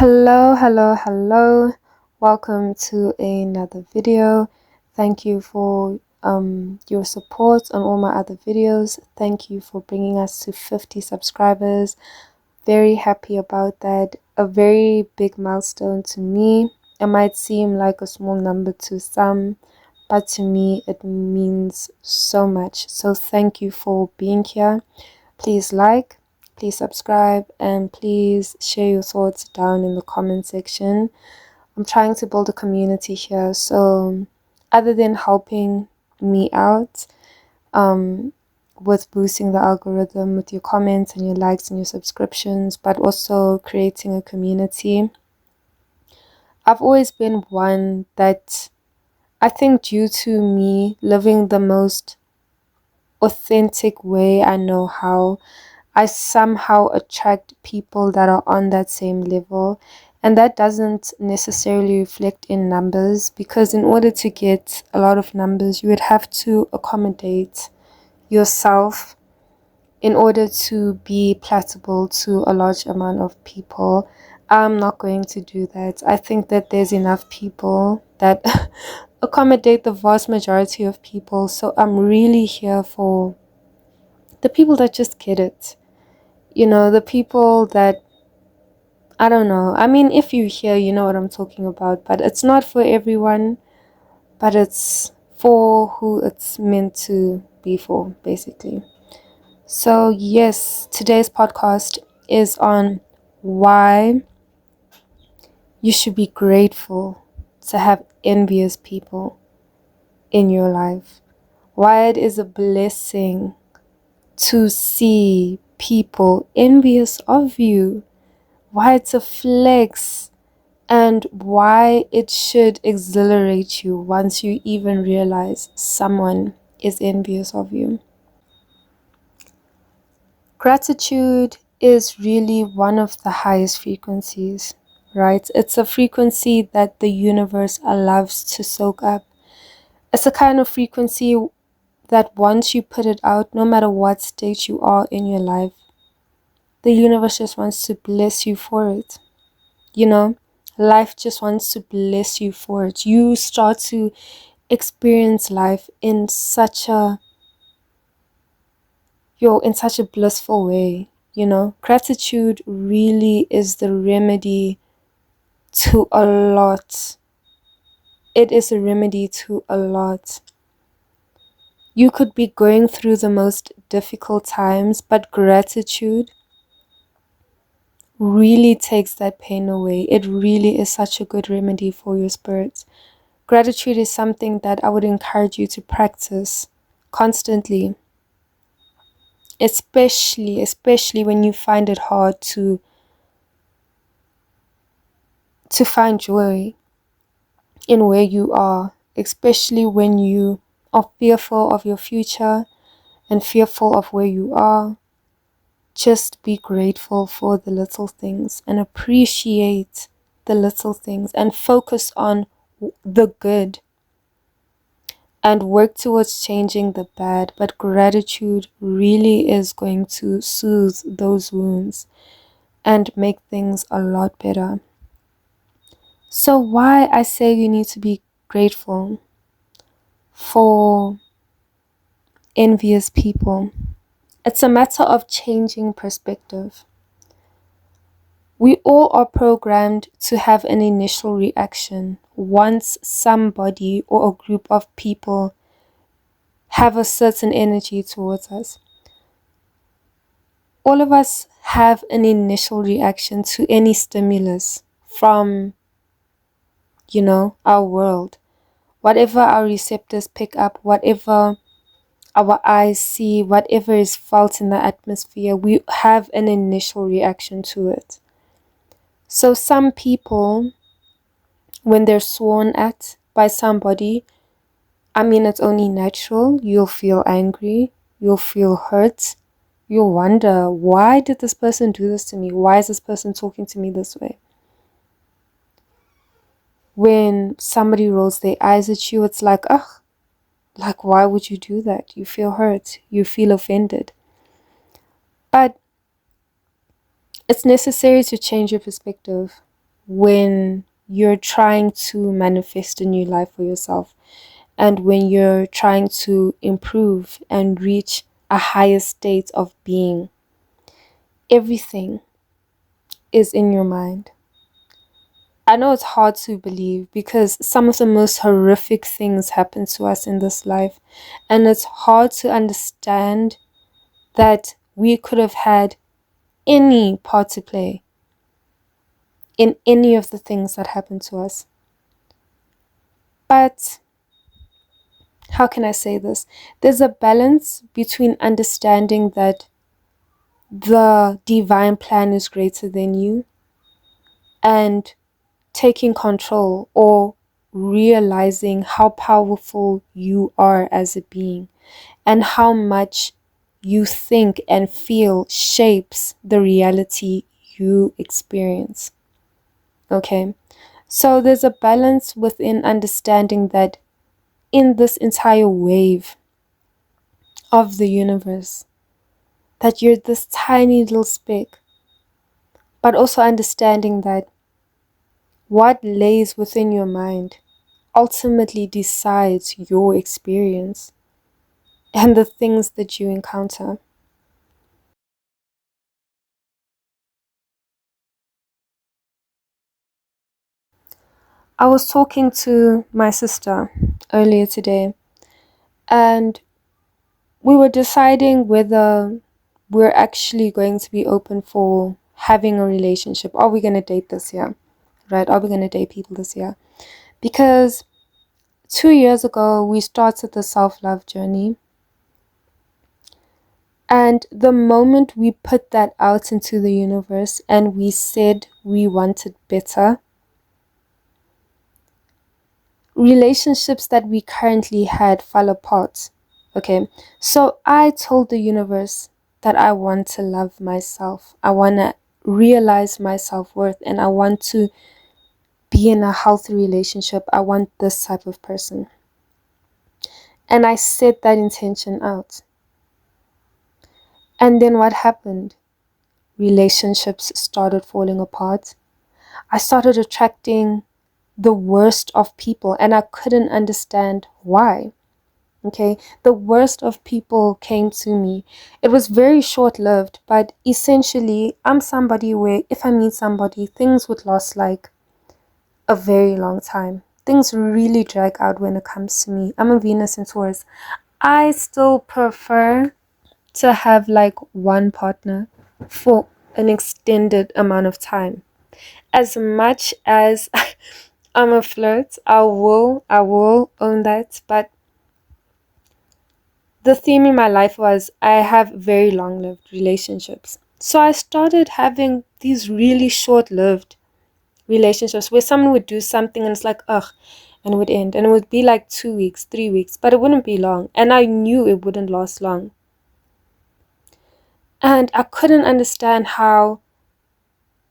Hello. Welcome to another video. Thank you for your support on all my other videos. Thank you for bringing us to 50 subscribers. Very happy about that. A very big milestone to me. It might seem like a small number to some, but to me it means so much. So thank you for being here. Please like, please subscribe, and please share your thoughts down in the comment section. I'm trying to build a community here, so other than helping me out with boosting the algorithm with your comments and your likes and your subscriptions, but also creating a community, I've always been one that I think, due to me living the most authentic way I know how, I somehow attract people that are on that same level. And that doesn't necessarily reflect in numbers, because in order to get a lot of numbers, you would have to accommodate yourself in order to be palatable to a large amount of people. I'm not going to do that. I think that there's enough people that accommodate the vast majority of people. So I'm really here for the people that just get it. The people that, I don't know. I mean, if you hear, you know what I'm talking about, but it's not for everyone, but it's for who it's meant to be for, basically. So, yes, today's podcast is on why you should be grateful to have envious people in your life. Why it is a blessing to see people envious of you. Why it's a flex, and why it should exhilarate you once you even realize someone is envious of you. Gratitude is really one of the highest frequencies, right? It's a frequency that the universe loves to soak up. It's a kind of frequency that once you put it out, no matter what state you are in your life, the universe just wants to bless you for it. Life just wants to bless you for it. You start to experience life in such a blissful way. Gratitude really is the remedy to a lot. It is a remedy to a lot. You could be going through the most difficult times, but gratitude really takes that pain away. It really is such a good remedy for your spirits. Gratitude is something that I would encourage you to practice constantly, especially when you find it hard to find joy in where you are, especially when you are fearful of your future and fearful of where you are. Just be grateful for the little things and appreciate the little things and focus on the good and work towards changing the bad. But gratitude really is going to soothe those wounds and make things a lot better. So why I say you need to be grateful for envious people. It's a matter of changing perspective. We all are programmed to have an initial reaction once somebody or a group of people have a certain energy towards us. All of us have an initial reaction to any stimulus from, our world. Whatever our receptors pick up, whatever our eyes see, whatever is felt in the atmosphere, we have an initial reaction to it. So some people, when they're sworn at by somebody, it's only natural. You'll feel angry, you'll feel hurt, you'll wonder, why did this person do this to me? Why is this person talking to me this way? When somebody rolls their eyes at you, it's like, ugh, like, why would you do that? You feel hurt, you feel offended. But it's necessary to change your perspective. when you're trying to manifest a new life for yourself, and when you're trying to improve and reach a higher state of being. Everything is in your mind. I know it's hard to believe because some of the most horrific things happen to us in this life, and it's hard to understand that we could have had any part to play in any of the things that happened to us. But how can I say this? There's a balance between understanding that the divine plan is greater than you and taking control, or realizing how powerful you are as a being and how much you think and feel shapes the reality you experience. Okay, so there's a balance within understanding that in this entire wave of the universe, that you're this tiny little speck, but also understanding that what lays within your mind ultimately decides your experience and the things that you encounter. I was talking to my sister earlier today, and we were deciding whether we're actually going to be open for having a relationship. Are we going to date this year? Right? Are we going to date people this year? Because 2 years ago, we started the self-love journey. And the moment we put that out into the universe and we said we wanted better, relationships that we currently had fell apart. Okay, so I told the universe that I want to love myself. I want to realize my self-worth, and I want to be in a healthy relationship. I want this type of person. And I set that intention out. And then what happened? Relationships started falling apart. I started attracting the worst of people, and I couldn't understand why. Okay, the worst of people came to me. It was very short-lived, but essentially, I'm somebody where if I meet somebody, things would last like a very long time. Things really drag out when it comes to me. I'm a Venus in Taurus. I still prefer to have like one partner for an extended amount of time. As much as I'm a flirt, I will own that, but the theme in my life was I have very long-lived relationships. So I started having these really short-lived relationships where someone would do something and it's like, ugh, and it would end. And it would be like 2 weeks, 3 weeks, but it wouldn't be long. And I knew it wouldn't last long. And I couldn't understand how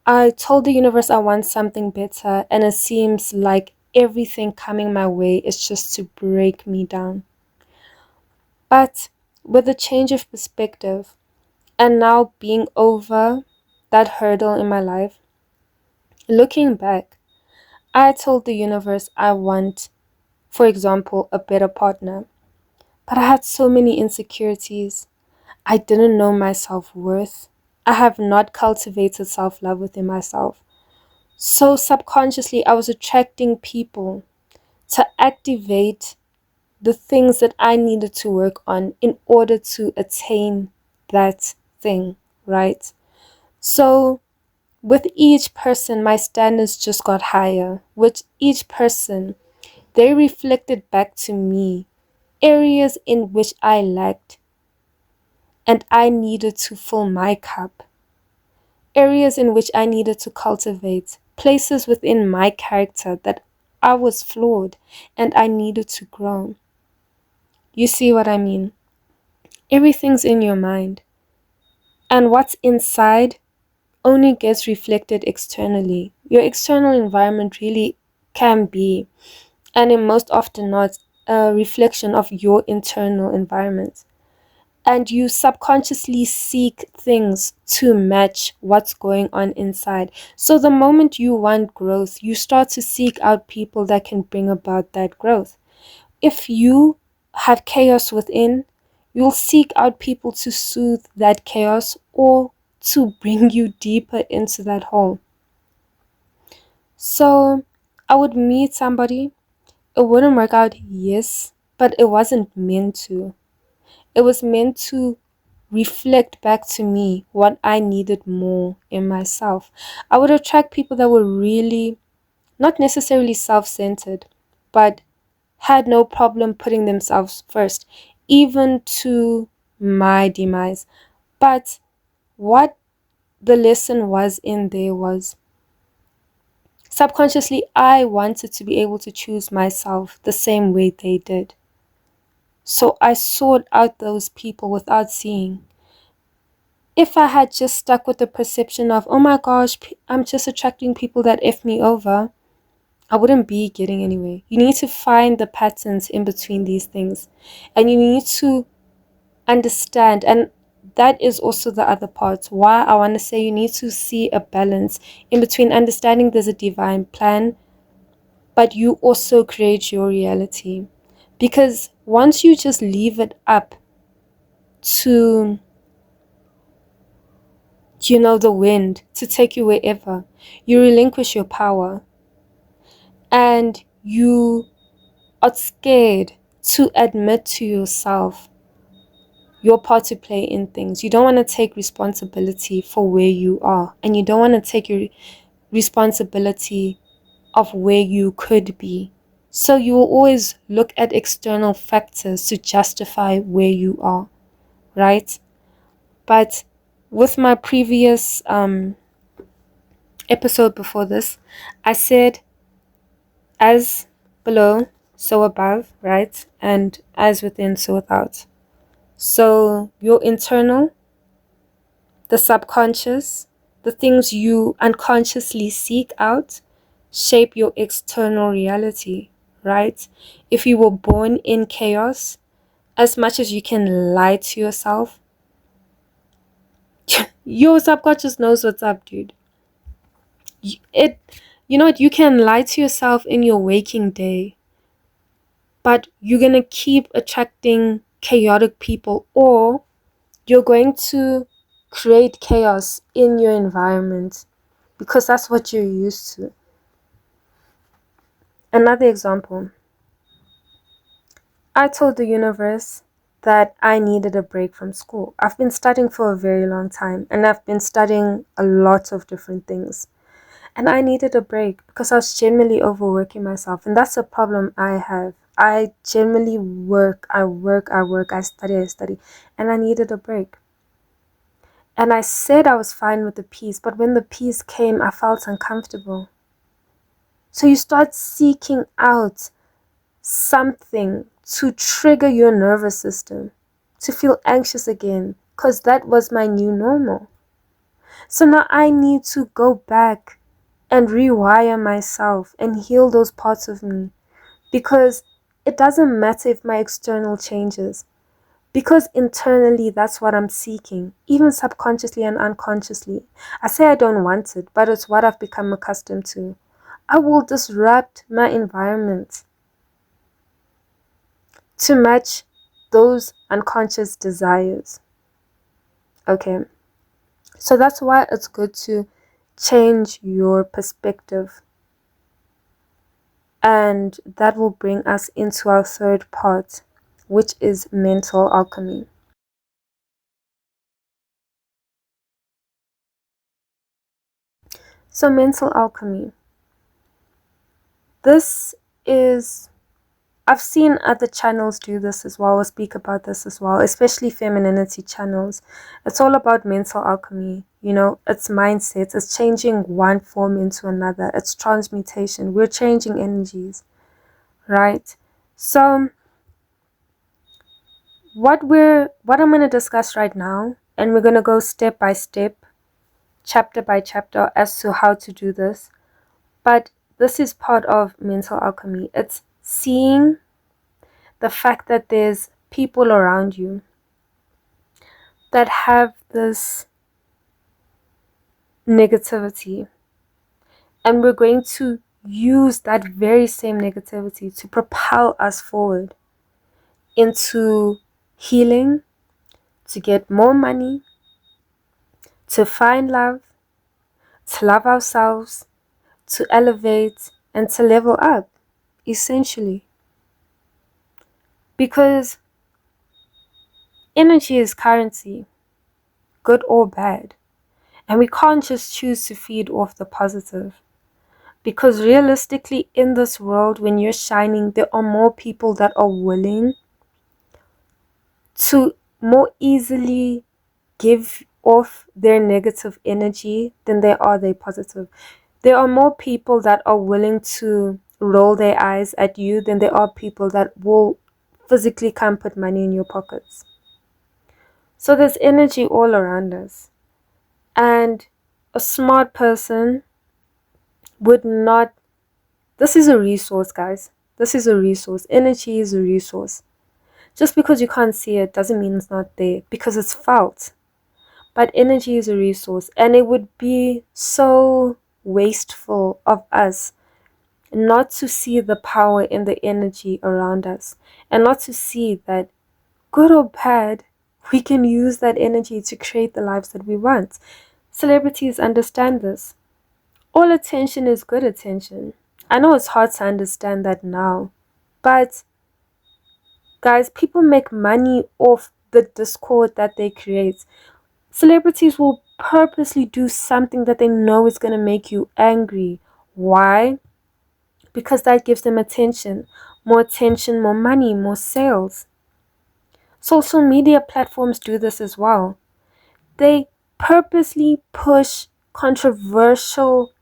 I told the universe I want something better, and it seems like everything coming my way is just to break me down. But with a change of perspective, and now being over that hurdle in my life, looking back, I told the universe I want, for example, a better partner. But I had so many insecurities. I didn't know my self-worth. I have not cultivated self-love within myself. So subconsciously, I was attracting people to activate the things that I needed to work on in order to attain that thing, right? So with each person, my standards just got higher. With each person, they reflected back to me areas in which I lacked and I needed to fill my cup. Areas in which I needed to cultivate. Places within my character that I was flawed and I needed to grow. You see what I mean? Everything's in your mind. And what's inside only gets reflected externally. Your external environment really can be, and in most often not, a reflection of your internal environment. and you subconsciously seek things to match what's going on inside. So the moment you want growth, you start to seek out people that can bring about that growth. If you have chaos within, you'll seek out people to soothe that chaos or to bring you deeper into that hole. So I would meet somebody, it wouldn't work out, yes, but it wasn't meant to. It was meant to reflect back to me what I needed more in myself. I would attract people that were really not necessarily self-centered, but had no problem putting themselves first, even to my demise. But what the lesson was in there was subconsciously I wanted to be able to choose myself the same way they did. So I sought out those people without seeing. If I had just stuck with the perception of, oh my gosh, I'm just attracting people that F me over, I wouldn't be getting anywhere. You need to find the patterns in between these things. And you need to understand. And that is also the other part. Why I want to say you need to see a balance in between understanding there's a divine plan, but you also create your reality. Because once you just leave it up to the wind to take you wherever, you relinquish your power and you are scared to admit to yourself your part to play in things. You don't want to take responsibility for where you are, and you don't want to take your responsibility of where you could be. So you will always look at external factors to justify where you are, right? But with my previous episode before this, I said, as below, so above, right? And as within, so without. So your internal, the subconscious, the things you unconsciously seek out shape your external reality, right? If you were born in chaos, as much as you can lie to yourself, your subconscious knows what's up, dude. You know what? You can lie to yourself in your waking day, but you're going to keep attracting chaotic people, or you're going to create chaos in your environment because that's what you're used to. Another example, I told the universe that I needed a break from school. I've been studying for a very long time, and I've been studying a lot of different things. And I needed a break because I was generally overworking myself. And that's a problem I have. I generally I study. And I needed a break. And I said I was fine with the peace, but when the peace came, I felt uncomfortable. So you start seeking out something to trigger your nervous system, to feel anxious again, because that was my new normal. So now I need to go back and rewire myself and heal those parts of me, because it doesn't matter if my external changes, because internally that's what I'm seeking, even subconsciously and unconsciously. I say I don't want it, but it's what I've become accustomed to. I will disrupt my environment to match those unconscious desires. Okay, so that's why it's good to change your perspective. And that will bring us into our third part, which is mental alchemy. So, mental alchemy. This is, I've seen other channels do this as well, or speak about this as well, especially femininity channels. It's all about mental alchemy. It's mindsets, it's changing one form into another, it's transmutation. We're changing energies, right? So, what I'm going to discuss right now, and we're going to go step by step, chapter by chapter, as to how to do this. But this is part of mental alchemy. It's seeing the fact that there's people around you that have this negativity, and we're going to use that very same negativity to propel us forward into healing, to get more money, to find love, to love ourselves, to elevate, and to level up, essentially. Because energy is currency, good or bad. And we can't just choose to feed off the positive. Because realistically, in this world, when you're shining, there are more people that are willing to more easily give off their negative energy than they are their positive. There are more people that are willing to roll their eyes at you than there are people that will physically come put money in your pockets. So there's energy all around us. And a smart person would not. This is a resource, guys. This is a resource. Energy is a resource. Just because you can't see it doesn't mean it's not there, because it's felt. But energy is a resource, and it would be so wasteful of us not to see the power in the energy around us, and not to see that, good or bad, we can use that energy to create the lives that we want. Celebrities understand this. All attention is good attention. I know it's hard to understand that now, but guys, people make money off the discord that they create. Celebrities will purposely do something that they know is going to make you angry. Why? Because that gives them attention. More attention, more money, more sales. Social media platforms do this as well. They purposely push controversial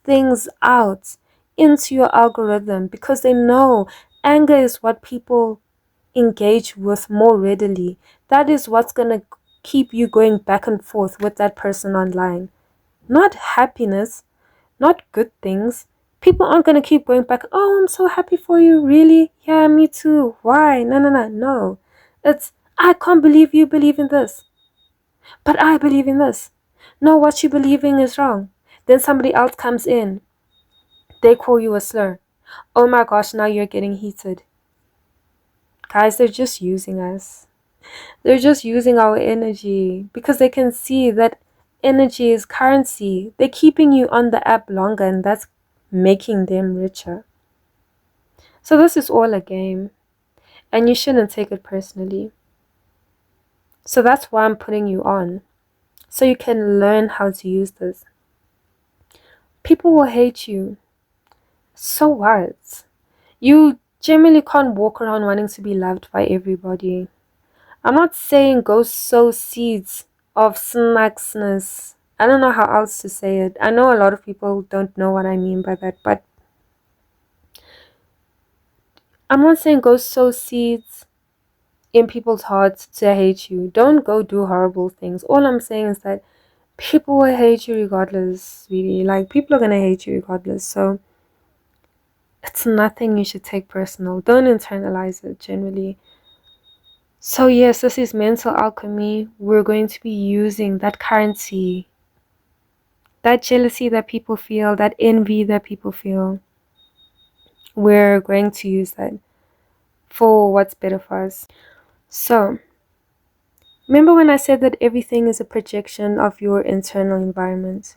things out into your algorithm because they know anger is what people engage with more readily. That is what's going to keep you going back and forth with that person online. Not happiness, not good things. People aren't going to keep going back, oh, I'm so happy for you. Really? Yeah, me too. Why? No. It's, I can't believe you believe in this. But I believe in this. No, what you believing is wrong. Then somebody else comes in. They call you a slur. Oh my gosh, now you're getting heated. Guys, they're just using us. They're just using our energy because they can see that energy is currency. They're keeping you on the app longer, and that's making them richer. So this is all a game, and you shouldn't take it personally. So that's why I'm putting you on, so you can learn how to use this. People will hate you. So what? You generally can't walk around wanting to be loved by everybody. I'm not saying go sow seeds of smacksness. I don't know how else to say it. I know a lot of people don't know what I mean by that, but I'm not saying go sow seeds in people's hearts to hate you. Don't go do horrible things. All I'm saying is that people will hate you regardless, really. Like, people are gonna hate you regardless. So it's nothing you should take personal. Don't internalize it generally. So yes, this is mental alchemy. We're going to be using that currency, that jealousy that people feel, that envy that people feel. We're going to use that for what's better for us. So remember when I said that everything is a projection of your internal environment?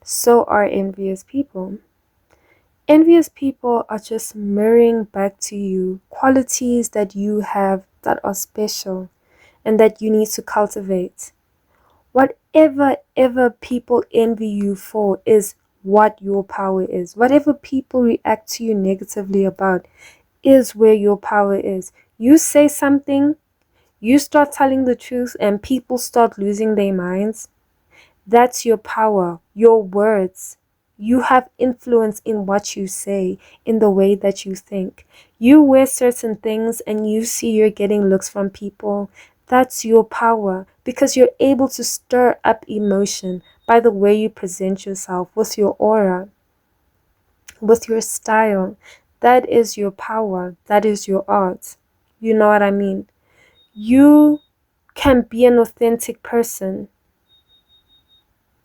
So are envious people. Envious people are just mirroring back to you qualities that you have that are special and that you need to cultivate. Whatever ever people envy you for is what your power is. Whatever people react to you negatively about is where your power is. You say something, you start telling the truth, and people start losing their minds. That's your power, your words. You have influence in what you say, in the way that you think. You wear certain things and you see you're getting looks from people. That's your power, because you're able to stir up emotion by the way you present yourself, with your aura, with your style. That is your power. That is your art. You know what I mean? You can be an authentic person.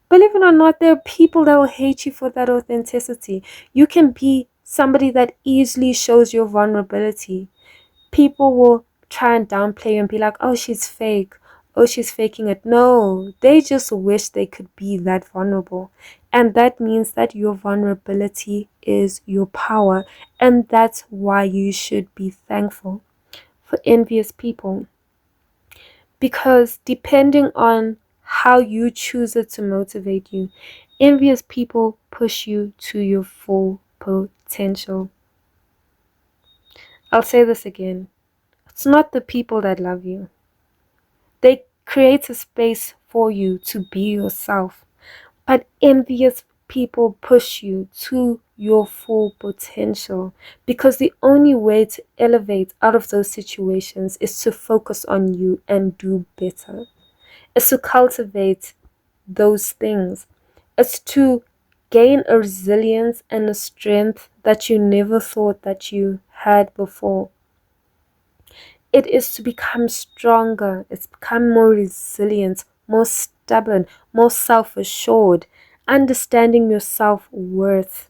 Believe it or not, there are people that will hate you for that authenticity. You can be somebody that easily shows your vulnerability. People will try and downplay you and be like, oh, she's fake. Oh, she's faking it. No, they just wish they could be that vulnerable. And that means that your vulnerability is your power. And that's why you should be thankful for envious people. Because depending on how you choose it to motivate you, envious people push you to your full potential. I'll say this again. It's not the people that love you. They create a space for you to be yourself. But envious people push you to your full potential, because the only way to elevate out of those situations is to focus on you and do better. It's to cultivate those things. It's to gain a resilience and a strength that you never thought that you had before. It is to become stronger. It's become more resilient, more stubborn, more self-assured, understanding your self-worth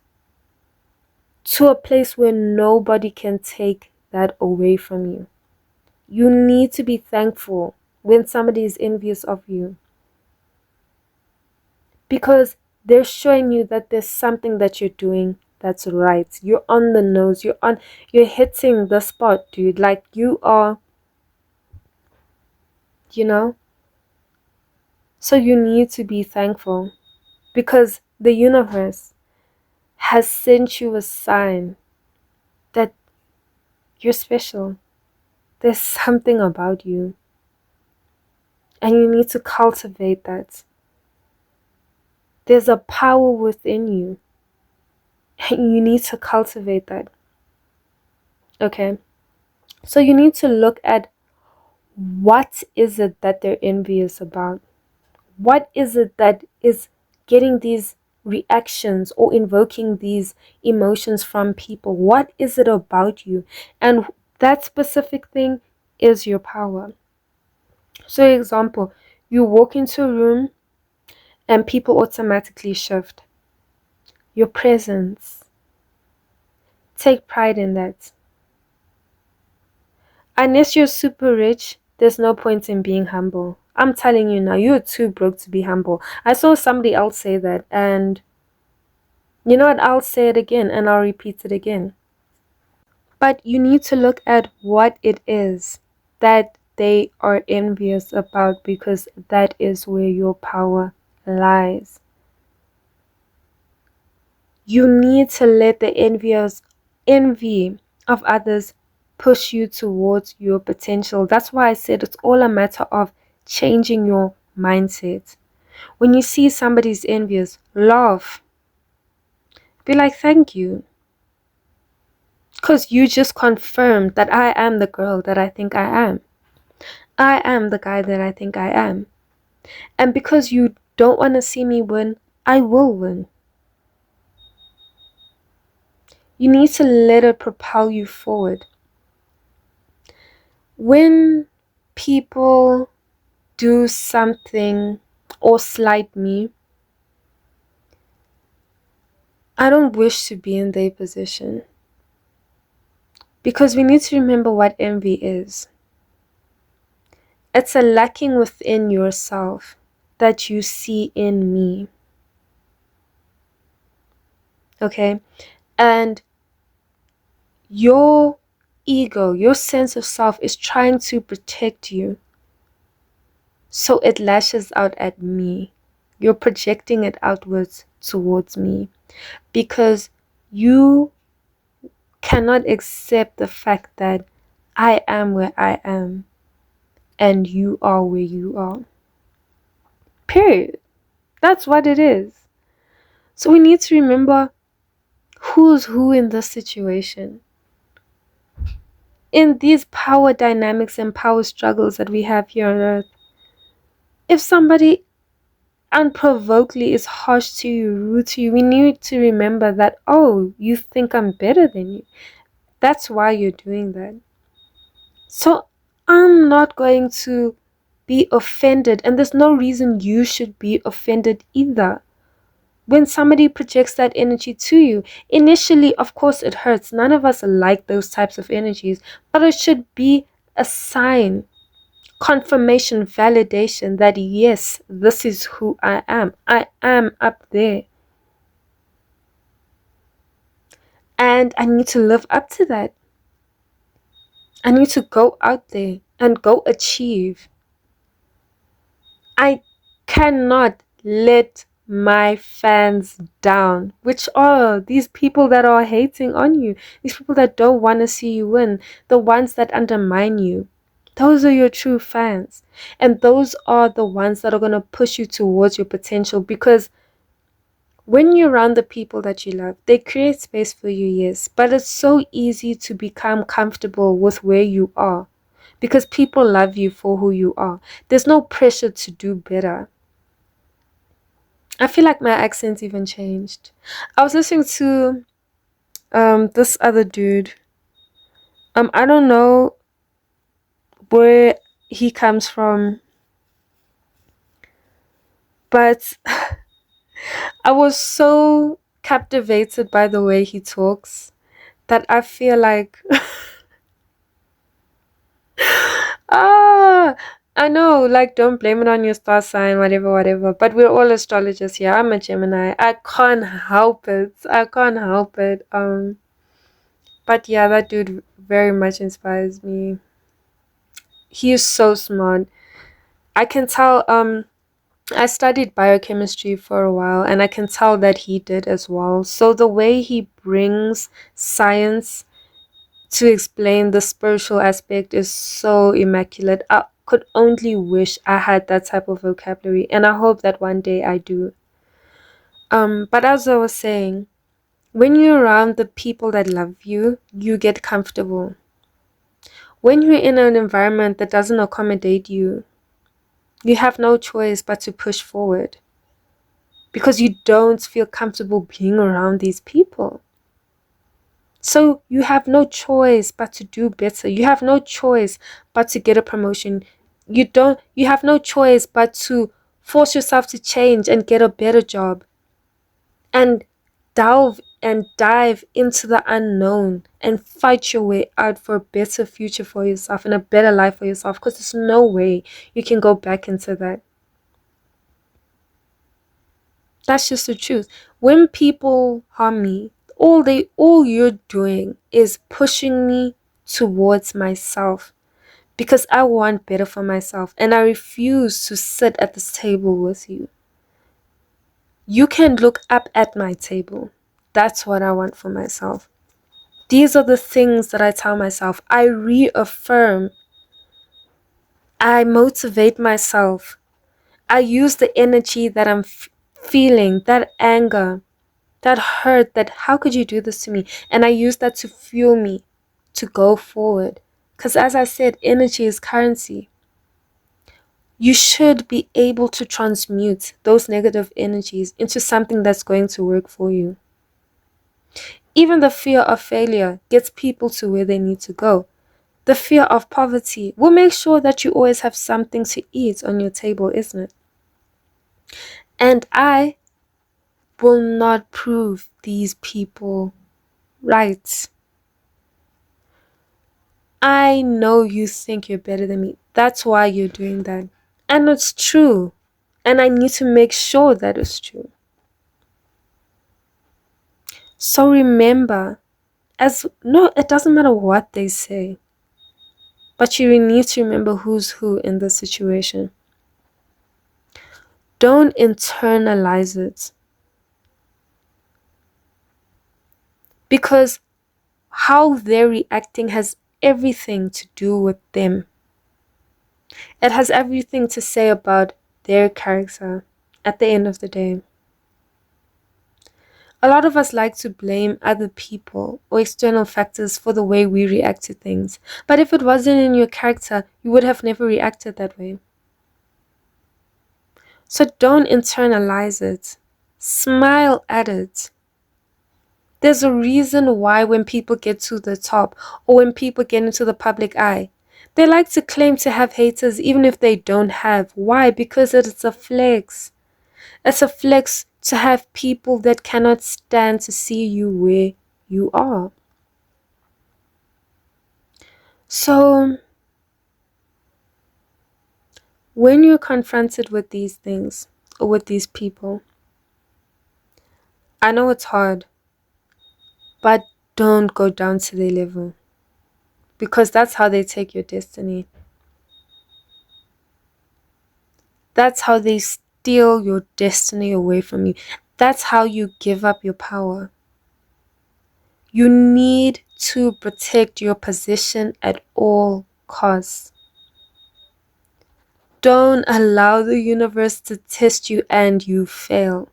to a place where nobody can take that away from you. You need to be thankful when somebody is envious of you, because they're showing you that there's something that you're doing that's right. You're on the nose. You're hitting the spot, dude. Like, you are, you know? So you need to be thankful, because the universe has sent you a sign that you're special. There's something about you. And you need to cultivate that. There's a power within you. And you need to cultivate that. Okay? So you need to look at, what is it that they're envious about? What is it that is getting these reactions or invoking these emotions from people? What is it about you? And that specific thing is your power. So, example, you walk into a room and people automatically shift. Your presence. Take pride in that. Unless you're super rich, there's no point in being humble. I'm telling you now, you're too broke to be humble. I saw somebody else say that, and you know what? I'll say it again and I'll repeat it again. But you need to look at what it is that they are envious about, because that is where your power lies. You need to let the envy of others push you towards your potential. That's why I said it's all a matter of changing your mindset. When you see somebody's envious, laugh. Be like, thank you. Because you just confirmed that I am the girl that I think I am. I am the guy that I think I am. And because you don't want to see me win, I will win. You need to let it propel you forward. When people do something or slight me, I don't wish to be in their position. Because we need to remember what envy is. It's a lacking within yourself that you see in me. Okay? And your ego, your sense of self is trying to protect you. So it lashes out at me. You're projecting it outwards towards me. Because you cannot accept the fact that I am where I am and you are where you are. Period. That's what it is. So we need to remember who's who in this situation. In these power dynamics and power struggles that we have here on earth, if somebody unprovokedly is harsh to you, rude to you, we need to remember that, oh, you think I'm better than you. That's why you're doing that. So I'm not going to be offended, and there's no reason you should be offended either. When somebody projects that energy to you, initially, of course, it hurts. None of us like those types of energies, but it should be a sign, confirmation, validation that yes, this is who I am. I am up there. And I need to live up to that. I need to go out there and go achieve. I cannot let my fans down, which are these people that are hating on you, these people that don't want to see you win, the ones that undermine you. Those are your true fans. And those are the ones that are going to push you towards your potential, because when you're around the people that you love, they create space for you, yes, but it's so easy to become comfortable with where you are because people love you for who you are. There's no pressure to do better. I feel like my accent even changed. I was listening to this other dude. I don't know where he comes from, but I was so captivated by the way he talks that I feel like ah, I know, like, don't blame it on your star sign, whatever, whatever. But we're all astrologers here. I'm a Gemini. I can't help it. I can't help it. But yeah, that dude very much inspires me. He is so smart. I can tell. I studied biochemistry for a while, and I can tell that he did as well. So the way he brings science to explain the spiritual aspect is so immaculate. I could only wish I had that type of vocabulary, and I hope that one day I do. But as I was saying, when you're around the people that love you, you get comfortable. When you're in an environment that doesn't accommodate you, you have no choice but to push forward because you don't feel comfortable being around these people. So you have no choice but to do better. You have no choice but to get a promotion. You have no choice but to force yourself to change and get a better job and delve and dive into the unknown and fight your way out for a better future for yourself and a better life for yourself, because there's no way you can go back into that. That's just the truth. When people harm me, all you're doing is pushing me towards myself, because I want better for myself and I refuse to sit at this table with you. You can look up at my table. That's what I want for myself. These are the things that I tell myself. I reaffirm. I motivate myself. I use the energy that I'm feeling, that anger, that hurt, that how could you do this to me? And I use that to fuel me to go forward. Because as I said, energy is currency. You should be able to transmute those negative energies into something that's going to work for you. Even the fear of failure gets people to where they need to go. The fear of poverty will make sure that you always have something to eat on your table, isn't it? And I will not prove these people right. I know you think you're better than me. That's why you're doing that. And it's true. And I need to make sure that it's true. So remember, it doesn't matter what they say. But you need to remember who's who in the situation. Don't internalize it. Because how they're reacting has everything to do with them. It has everything to say about their character at the end of the day. A lot of us like to blame other people or external factors for the way we react to things. But if it wasn't in your character, you would have never reacted that way. So don't internalize it. Smile at it. There's a reason why when people get to the top or when people get into the public eye, They like to claim to have haters even if they don't have. Why? Because it's a flex. It's a flex to have people that cannot stand to see you where you are. So, when you're confronted with these things or with these people, I know it's hard, but don't go down to their level, because that's how they take your destiny. That's how they steal your destiny away from you. That's how you give up your power. You need to protect your position at all costs. Don't allow the universe to test you and you fail.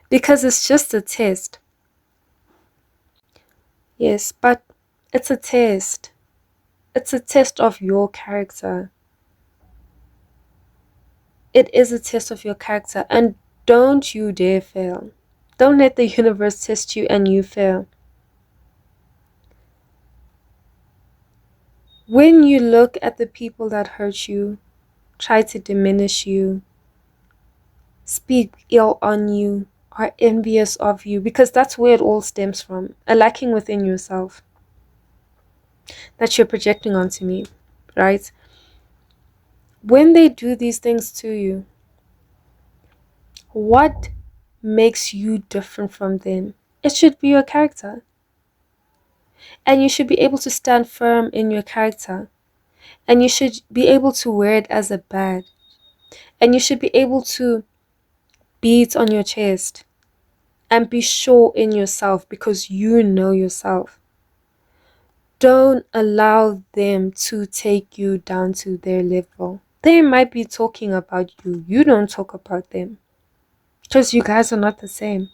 Because it's just a test. Yes, but it's a test. It's a test of your character. It is a test of your character, and don't you dare fail. Don't let the universe test you and you fail. When you look at the people that hurt you, try to diminish you, speak ill on you, are envious of you, because that's where it all stems from. A lacking within yourself that you're projecting onto me, right? When they do these things to you, what makes you different from them? It should be your character. And you should be able to stand firm in your character. And you should be able to wear it as a badge. And you should be able to beat on your chest and be sure in yourself, because you know yourself. Don't allow them to take you down to their level. They might be talking about you. You don't talk about them, because you guys are not the same.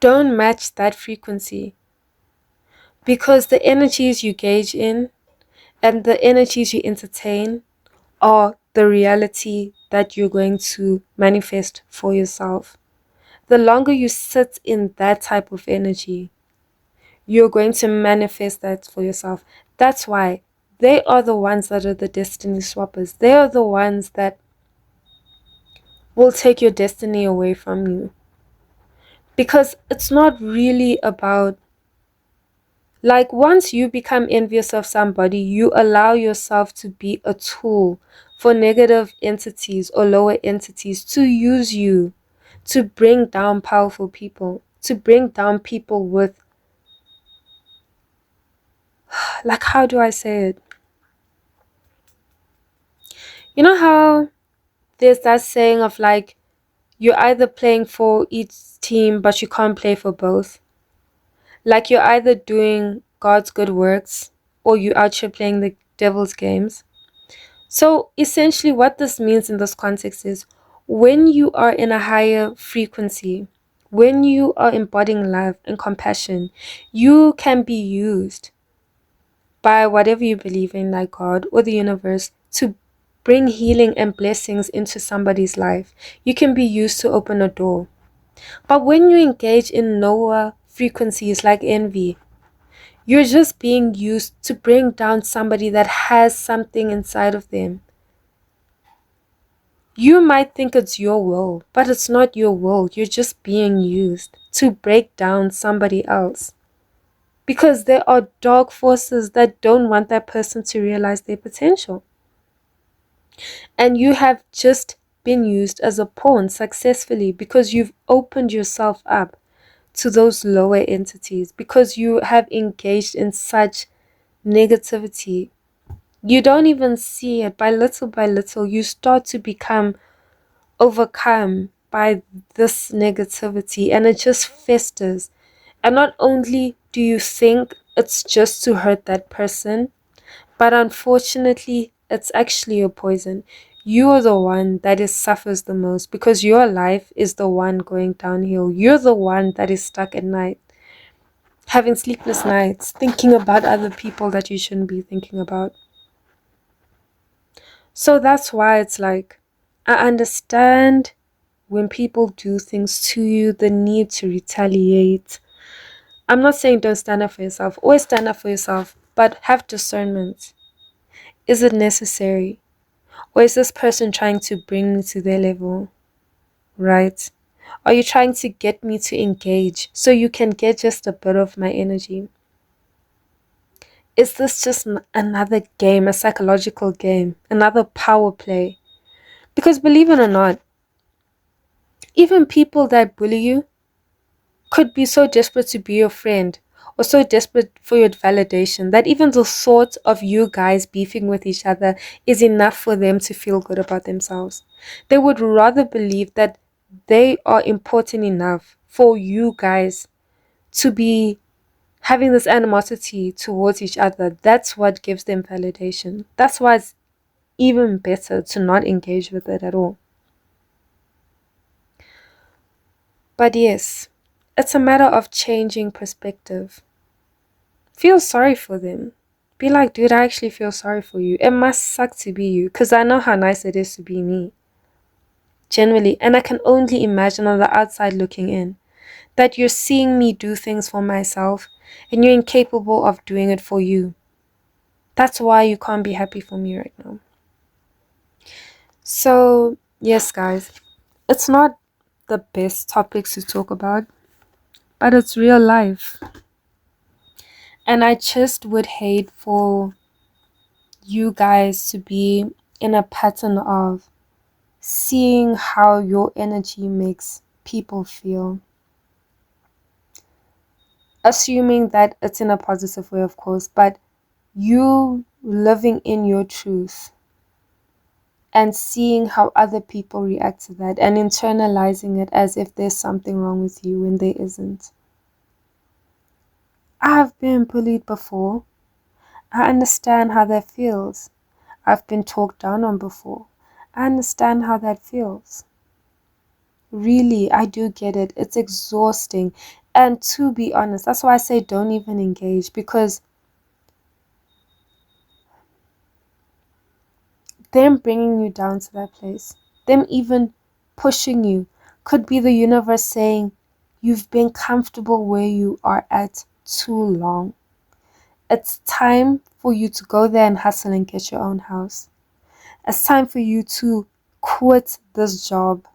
Don't match that frequency, because the energies you gauge in and the energies you entertain are the reality that you're going to manifest for yourself. The longer you sit in that type of energy, you're going to manifest that for yourself. That's why they are the ones that are the destiny swappers. They are the ones that will take your destiny away from you. Because it's not really about, like, once you become envious of somebody, you allow yourself to be a tool for negative entities or lower entities to use you to bring down powerful people, to bring down people with, like, how do I say it? You know how there's that saying of, like, you're either playing for each team, but you can't play for both. Like, you're either doing God's good works or you out here playing the devil's games. So essentially what this means in this context is, when you are in a higher frequency, when you are embodying love and compassion, you can be used by whatever you believe in, like God or the universe, to bring healing and blessings into somebody's life. You can be used to open a door. But when you engage in lower frequencies like envy, you're just being used to bring down somebody that has something inside of them. You might think it's your will, but it's not your will. You're just being used to break down somebody else. Because there are dark forces that don't want that person to realize their potential. And you have just been used as a pawn successfully, because you've opened yourself up to those lower entities, because you have engaged in such negativity. You don't even see it. By little, you start to become overcome by this negativity, and it just festers. And not only do you think it's just to hurt that person, but unfortunately it's actually a poison. You are the one that suffers the most, because your life is the one going downhill. You're the one that is stuck at night, having sleepless nights, thinking about other people that you shouldn't be thinking about. So that's why it's like, I understand when people do things to you, the need to retaliate. I'm not saying don't stand up for yourself. Always stand up for yourself. but have discernment. Is it necessary? Or is this person trying to bring me to their level? Right? Are you trying to get me to engage so you can get just a bit of my energy? Is this just another game, a psychological game, another power play? Because believe it or not, even people that bully you could be so desperate to be your friend or so desperate for your validation that even the thought of you guys beefing with each other is enough for them to feel good about themselves. They would rather believe that they are important enough for you guys to be having this animosity towards each other. That's what gives them validation. That's why it's even better to not engage with it at all. But yes, it's a matter of changing perspective. Feel sorry for them. Be like, dude, I actually feel sorry for you. It must suck to be you because I know how nice it is to be me. Generally, and I can only imagine on the outside looking in that you're seeing me do things for myself and you're incapable of doing it for you. That's why you can't be happy for me right now. So, yes, guys, it's not the best topics to talk about, but it's real life. And I just would hate for you guys to be in a pattern of seeing how your energy makes people feel. Assuming that it's in a positive way, of course, but you living in your truth and seeing how other people react to that and internalizing it as if there's something wrong with you when there isn't. I've been bullied before. I understand how that feels. I've been talked down on before. I understand how that feels. Really, I do get it. It's exhausting. And to be honest, that's why I say don't even engage, because them bringing you down to that place, them even pushing you, could be the universe saying, you've been comfortable where you are at too long. It's time for you to go there and hustle and get your own house. It's time for you to quit this job.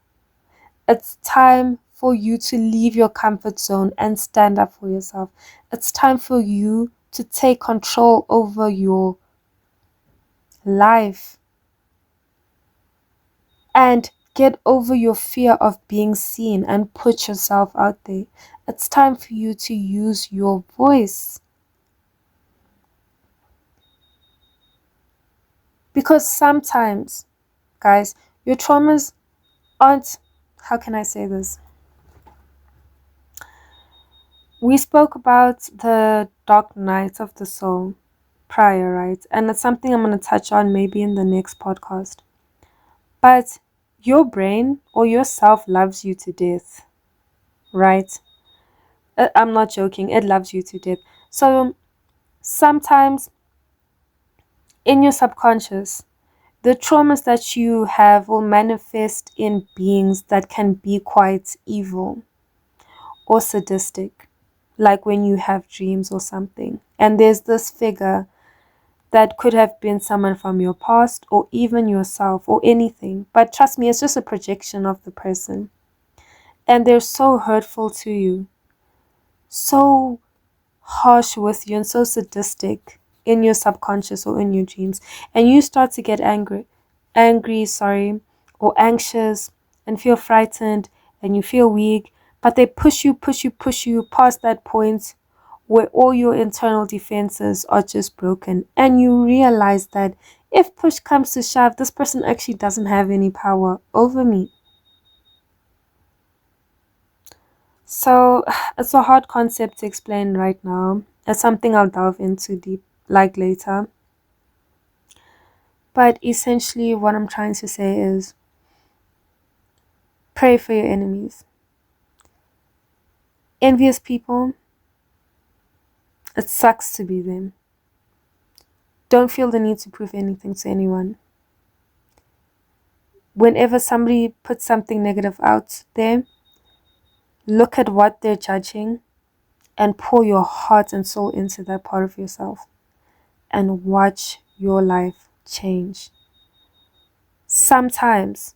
It's time for you to leave your comfort zone and stand up for yourself. It's time for you to take control over your life and get over your fear of being seen and put yourself out there. It's time for you to use your voice. Because sometimes, guys, your traumas aren't, how can I say this? We spoke about the dark nights of the soul prior, right? And it's something I'm going to touch on maybe in the next podcast. But your brain or yourself loves you to death, right? I'm not joking. It loves you to death. So sometimes in your subconscious, the traumas that you have will manifest in beings that can be quite evil or sadistic, like when you have dreams or something. And there's this figure that could have been someone from your past or even yourself or anything. But trust me, it's just a projection of the person. And they're so hurtful to you, so harsh with you, and so sadistic in your subconscious or in your dreams. And you start to get angry, or anxious and feel frightened and you feel weak. But they push you past that point where all your internal defenses are just broken, and you realize that if push comes to shove, this person actually doesn't have any power over me. So it's a hard concept to explain right now. It's something I'll delve into deep like later. But essentially what I'm trying to say is pray for your enemies. Envious people, it sucks to be them. Don't feel the need to prove anything to anyone. Whenever somebody puts something negative out there, look at what they're judging and pour your heart and soul into that part of yourself. and watch your life change. Sometimes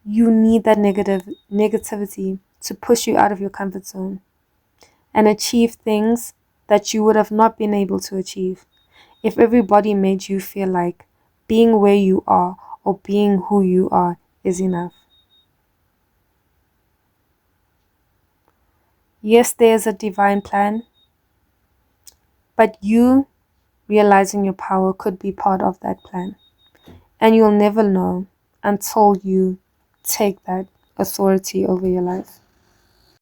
you need that negativity to push you out of your comfort zone and achieve things that you would have not been able to achieve if everybody made you feel like being where you are or being who you are is enough. Yes, there is a divine plan, but you realizing your power could be part of that plan. And you'll never know until you take that authority over your life.